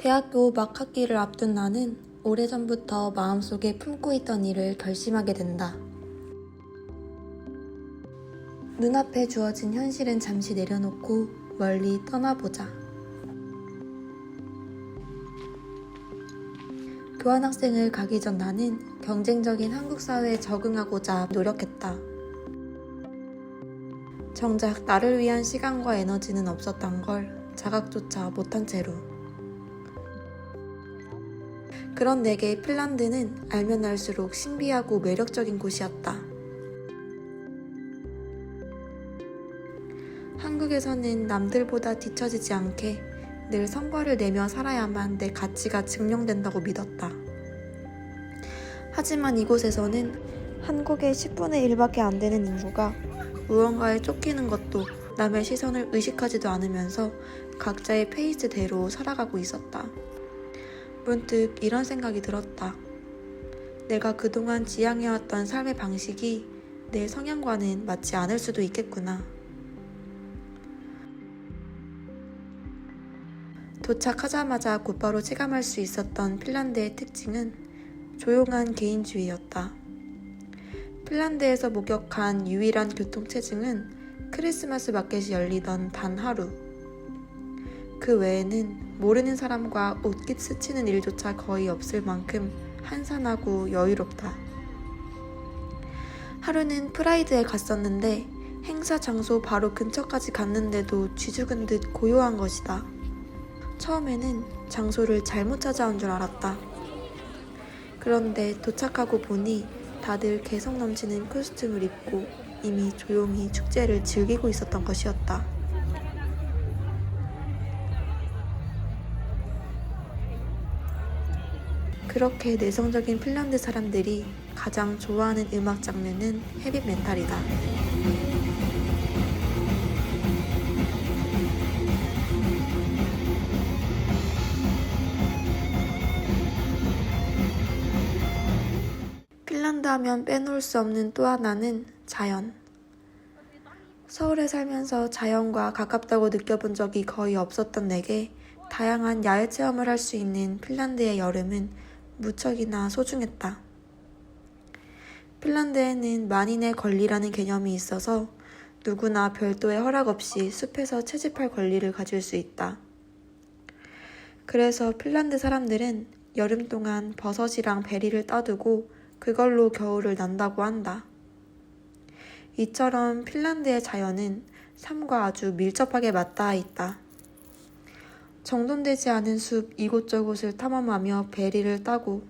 대학교 막학기를 앞둔 나는 오래전부터 마음속에 품고 있던 일을 결심하게 된다. 눈앞에 주어진 현실은 잠시 내려놓고 멀리 떠나보자. 교환학생을 가기 전 나는 경쟁적인 한국 사회에 적응하고자 노력했다. 정작 나를 위한 시간과 에너지는 없었던 걸 자각조차 못한 채로. 그런 내게 핀란드는 알면 알수록 신비하고 매력적인 곳이었다. 한국에서는 남들보다 뒤처지지 않게 늘 성과를 내며 살아야만 내 가치가 증명된다고 믿었다. 하지만 이곳에서는 한국의 10분의 1밖에 안 되는 인구가 무언가에 쫓기는 것도 남의 시선을 의식하지도 않으면서 각자의 페이스대로 살아가고 있었다. 문득 이런 생각이 들었다. 내가 그동안 지향해왔던 삶의 방식이 내 성향과는 맞지 않을 수도 있겠구나. 도착하자마자 곧바로 체감할 수 있었던 핀란드의 특징은 조용한 개인주의였다. 핀란드에서 목격한 유일한 교통체증은 크리스마스 마켓이 열리던 단 하루. 그 외에는 모르는 사람과 옷깃 스치는 일조차 거의 없을 만큼 한산하고 여유롭다. 하루는 프라이드에 갔었는데 행사 장소 바로 근처까지 갔는데도 쥐죽은 듯 고요한 것이다. 처음에는 장소를 잘못 찾아온 줄 알았다. 그런데 도착하고 보니 다들 개성 넘치는 코스튬을 입고 이미 조용히 축제를 즐기고 있었던 것이었다. 그렇게 내성적인 핀란드 사람들이 가장 좋아하는 음악 장르는 헤비메탈이다. 핀란드 하면 빼놓을 수 없는 또 하나는 자연. 서울에 살면서 자연과 가깝다고 느껴본 적이 거의 없었던 내게 다양한 야외 체험을 할 수 있는 핀란드의 여름은 무척이나 소중했다. 핀란드에는 만인의 권리라는 개념이 있어서 누구나 별도의 허락 없이 숲에서 채집할 권리를 가질 수 있다. 그래서 핀란드 사람들은 여름 동안 버섯이랑 베리를 따두고 그걸로 겨울을 난다고 한다. 이처럼 핀란드의 자연은 삶과 아주 밀접하게 맞닿아 있다. 정돈되지 않은 숲 이곳저곳을 탐험하며 베리를 따고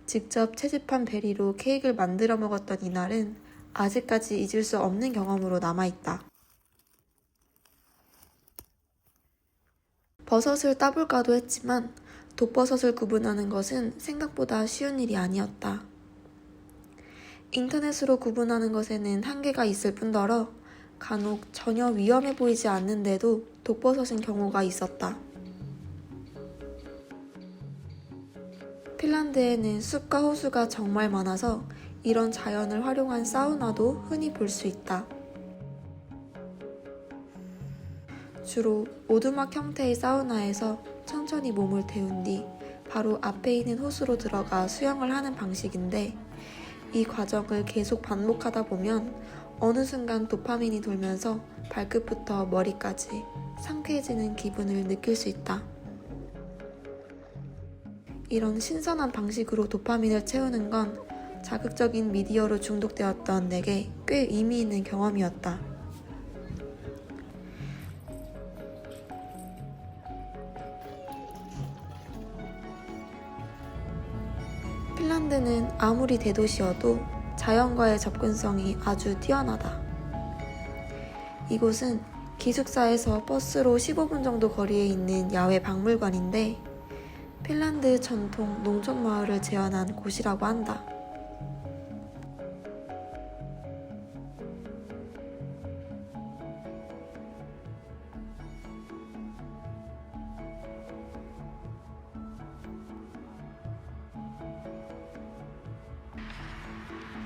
직접 채집한 베리로 케이크를 만들어 먹었던 이날은 아직까지 잊을 수 없는 경험으로 남아있다. 버섯을 따볼까도 했지만 독버섯을 구분하는 것은 생각보다 쉬운 일이 아니었다. 인터넷으로 구분하는 것에는 한계가 있을 뿐더러 간혹 전혀 위험해 보이지 않는데도 독버섯인 경우가 있었다. 핀란드에는 숲과 호수가 정말 많아서 이런 자연을 활용한 사우나도 흔히 볼 수 있다. 주로 오두막 형태의 사우나에서 천천히 몸을 데운 뒤 바로 앞에 있는 호수로 들어가 수영을 하는 방식인데 이 과정을 계속 반복하다 보면 어느 순간 도파민이 돌면서 발끝부터 머리까지 상쾌해지는 기분을 느낄 수 있다. 이런 신선한 방식으로 도파민을 채우는 건 자극적인 미디어로 중독되었던 내게 꽤 의미 있는 경험이었다. 핀란드는 아무리 대도시여도 자연과의 접근성이 아주 뛰어나다. 이곳은 기숙사에서 버스로 15분 정도 거리에 있는 야외 박물관인데 핀란드 전통 농촌 마을을 재현한 곳이라고 한다.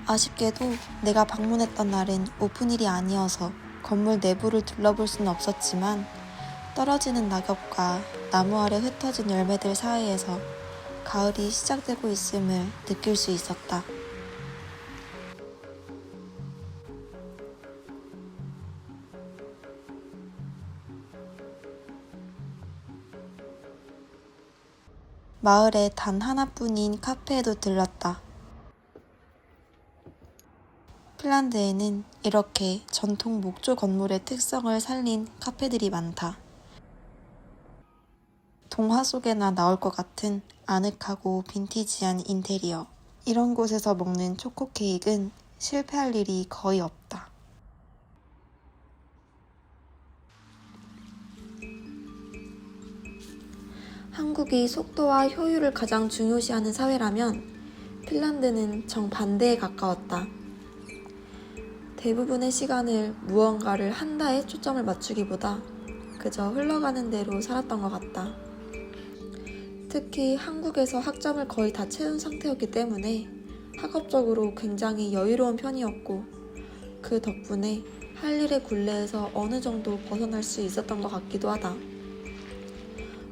아쉽게도 내가 방문했던 날은 오픈일이 아니어서 건물 내부를 둘러볼 수는 없었지만 떨어지는 낙엽과 나무 아래 흩어진 열매들 사이에서 가을이 시작되고 있음을 느낄 수 있었다. 마을에 단 하나뿐인 카페에도 들렀다. 핀란드에는 이렇게 전통 목조 건물의 특성을 살린 카페들이 많다. 동화 속에나 나올 것 같은 아늑하고 빈티지한 인테리어. 이런 곳에서 먹는 초코 케이크는 실패할 일이 거의 없다. 한국이 속도와 효율을 가장 중요시하는 사회라면 핀란드는 정반대에 가까웠다. 대부분의 시간을 무언가를 한다에 초점을 맞추기보다 그저 흘러가는 대로 살았던 것 같다. 특히 한국에서 학점을 거의 다 채운 상태였기 때문에 학업적으로 굉장히 여유로운 편이었고 그 덕분에 할 일의 굴레에서 어느 정도 벗어날 수 있었던 것 같기도 하다.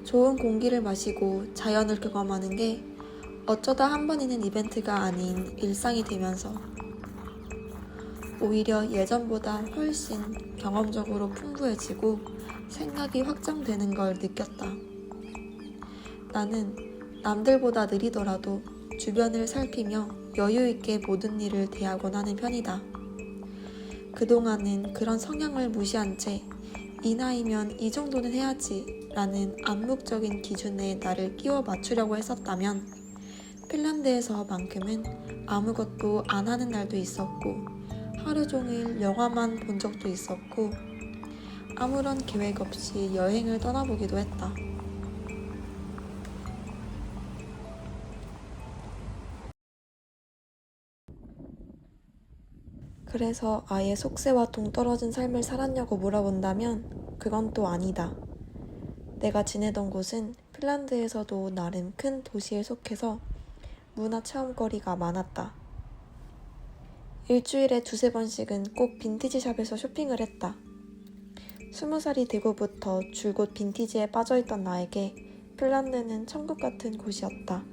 좋은 공기를 마시고 자연을 경험하는 게 어쩌다 한 번 있는 이벤트가 아닌 일상이 되면서 오히려 예전보다 훨씬 경험적으로 풍부해지고 생각이 확장되는 걸 느꼈다. 나는 남들보다 느리더라도 주변을 살피며 여유 있게 모든 일을 대하곤 하는 편이다. 그동안은 그런 성향을 무시한 채 이 나이면 이 정도는 해야지 라는 암묵적인 기준에 나를 끼워 맞추려고 했었다면 핀란드에서만큼은 아무것도 안 하는 날도 있었고 하루 종일 영화만 본 적도 있었고 아무런 계획 없이 여행을 떠나보기도 했다. 그래서 아예 속세와 동떨어진 삶을 살았냐고 물어본다면 그건 또 아니다. 내가 지내던 곳은 핀란드에서도 나름 큰 도시에 속해서 문화체험거리가 많았다. 일주일에 2~3번씩은 꼭 빈티지 샵에서 쇼핑을 했다. 20살이 되고부터 줄곧 빈티지에 빠져있던 나에게 핀란드는 천국 같은 곳이었다.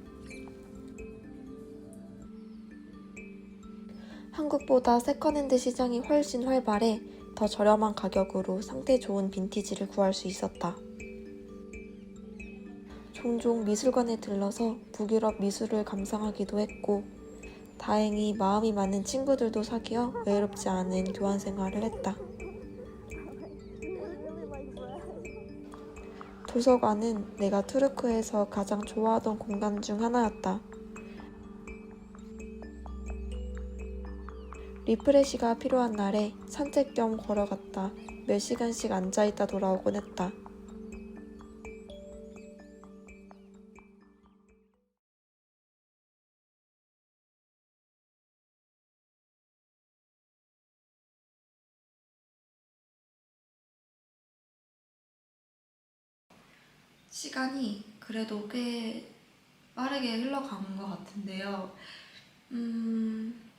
한국보다 세컨핸드 시장이 훨씬 활발해 더 저렴한 가격으로 상태 좋은 빈티지를 구할 수 있었다. 종종 미술관에 들러서 북유럽 미술을 감상하기도 했고 다행히 마음이 맞는 친구들도 사귀어 외롭지 않은 교환 생활을 했다. 도서관은 내가 투르크에서 가장 좋아하던 공간 중 하나였다. 리프레시가 필요한 날에 산책 겸 걸어갔다 몇 시간씩 앉아있다 돌아오곤 했다. 시간이 그래도 꽤 빠르게 흘러가는 것 같은데요.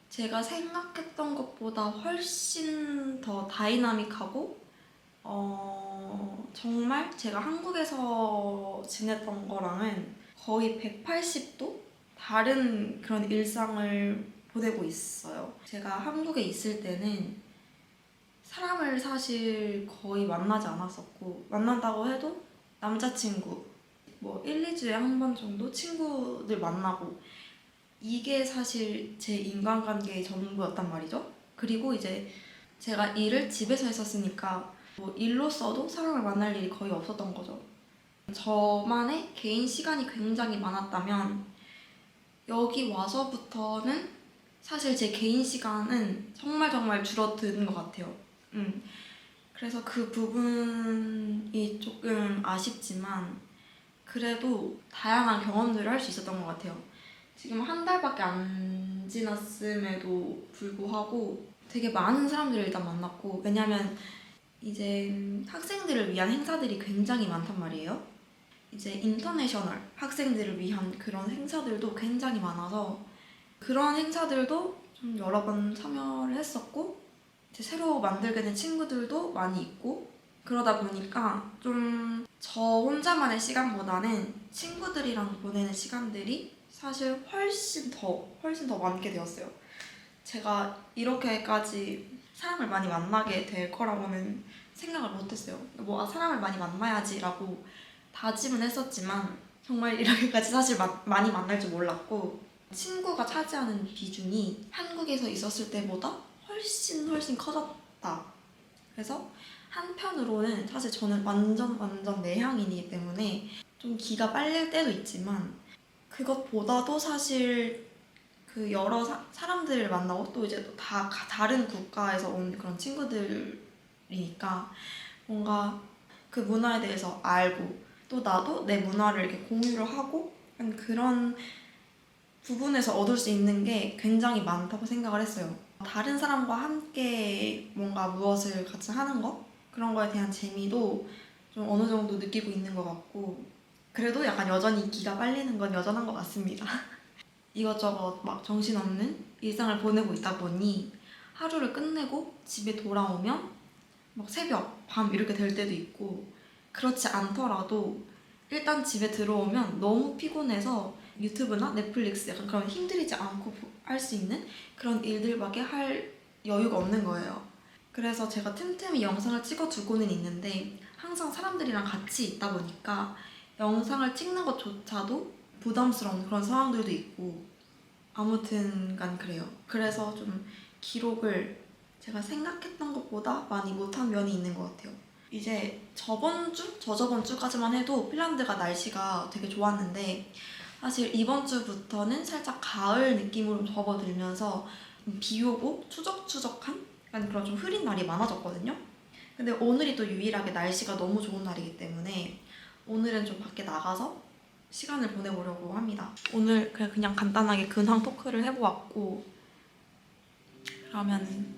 제가 생각했던 것보다 훨씬 더 다이나믹하고 정말 제가 한국에서 지냈던 거랑은 거의 180도 다른 그런 일상을 보내고 있어요. 제가 한국에 있을 때는 사람을 사실 거의 만나지 않았었고 만난다고 해도 남자친구 1~2주에 한 번 정도 친구들 만나고 이게 사실 제 인간관계의 전부였단 말이죠. 그리고 이제 제가 일을 집에서 했었으니까 일로서도 사람을 만날 일이 거의 없었던 거죠. 저만의 개인 시간이 굉장히 많았다면 여기 와서부터는 사실 제 개인 시간은 정말 줄어드는 것 같아요. 그래서 그 부분이 조금 아쉽지만 그래도 다양한 경험들을 할 수 있었던 것 같아요. 지금 한 달밖에 안 지났음에도 불구하고 되게 많은 사람들을 일단 만났고 왜냐면 이제 학생들을 위한 행사들이 굉장히 많단 말이에요. 이제 인터내셔널 학생들을 위한 그런 행사들도 굉장히 많아서 그런 행사들도 좀 여러 번 참여를 했었고 이제 새로 만들게 된 친구들도 많이 있고 그러다 보니까 좀 저 혼자만의 시간보다는 친구들이랑 보내는 시간들이 사실 훨씬 더 많게 되었어요. 제가 이렇게까지 사람을 많이 만나게 될 거라고는 생각을 못했어요. 사람을 많이 만나야지라고 다짐은 했었지만 정말 이렇게까지 사실 많이 만날 줄 몰랐고, 친구가 차지하는 비중이 한국에서 있었을 때보다 훨씬 커졌다. 그래서 한편으로는 사실 저는 완전 내향인이기 때문에 좀 기가 빨릴 때도 있지만, 그것보다도 사실 그 여러 사람들을 만나고 또 이제 또 다 다른 국가에서 온 그런 친구들이니까 뭔가 그 문화에 대해서 알고 또 나도 내 문화를 이렇게 공유를 하고 약간 그런 부분에서 얻을 수 있는 게 굉장히 많다고 생각을 했어요. 다른 사람과 함께 뭔가 무엇을 같이 하는 거? 그런 거에 대한 재미도 좀 어느 정도 느끼고 있는 것 같고, 그래도 약간 여전히 기가 빨리는 건 여전한 것 같습니다. 이것저것 막 정신없는 일상을 보내고 있다 보니 하루를 끝내고 집에 돌아오면 막 새벽, 밤 이렇게 될 때도 있고, 그렇지 않더라도 일단 집에 들어오면 너무 피곤해서 유튜브나 넷플릭스 약간 그런 힘들이지 않고 할 수 있는 그런 일들밖에 할 여유가 없는 거예요. 그래서 제가 틈틈이 영상을 찍어두고는 있는데 항상 사람들이랑 같이 있다 보니까 영상을 찍는 것조차도 부담스러운 그런 상황들도 있고, 아무튼 간 그래요. 그래서 좀 기록을 제가 생각했던 것보다 많이 못한 면이 있는 것 같아요. 이제 저번 주, 저저번 주까지만 해도 핀란드가 날씨가 되게 좋았는데 사실 이번 주부터는 살짝 가을 느낌으로 접어들면서 비 오고 추적추적한 약간 그런 좀 흐린 날이 많아졌거든요. 근데 오늘이 또 유일하게 날씨가 너무 좋은 날이기 때문에 오늘은 좀 밖에 나가서 시간을 보내보려고 합니다. 오늘 그냥 간단하게 근황 토크를 해보았고, 그러면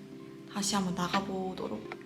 다시 한번 나가보도록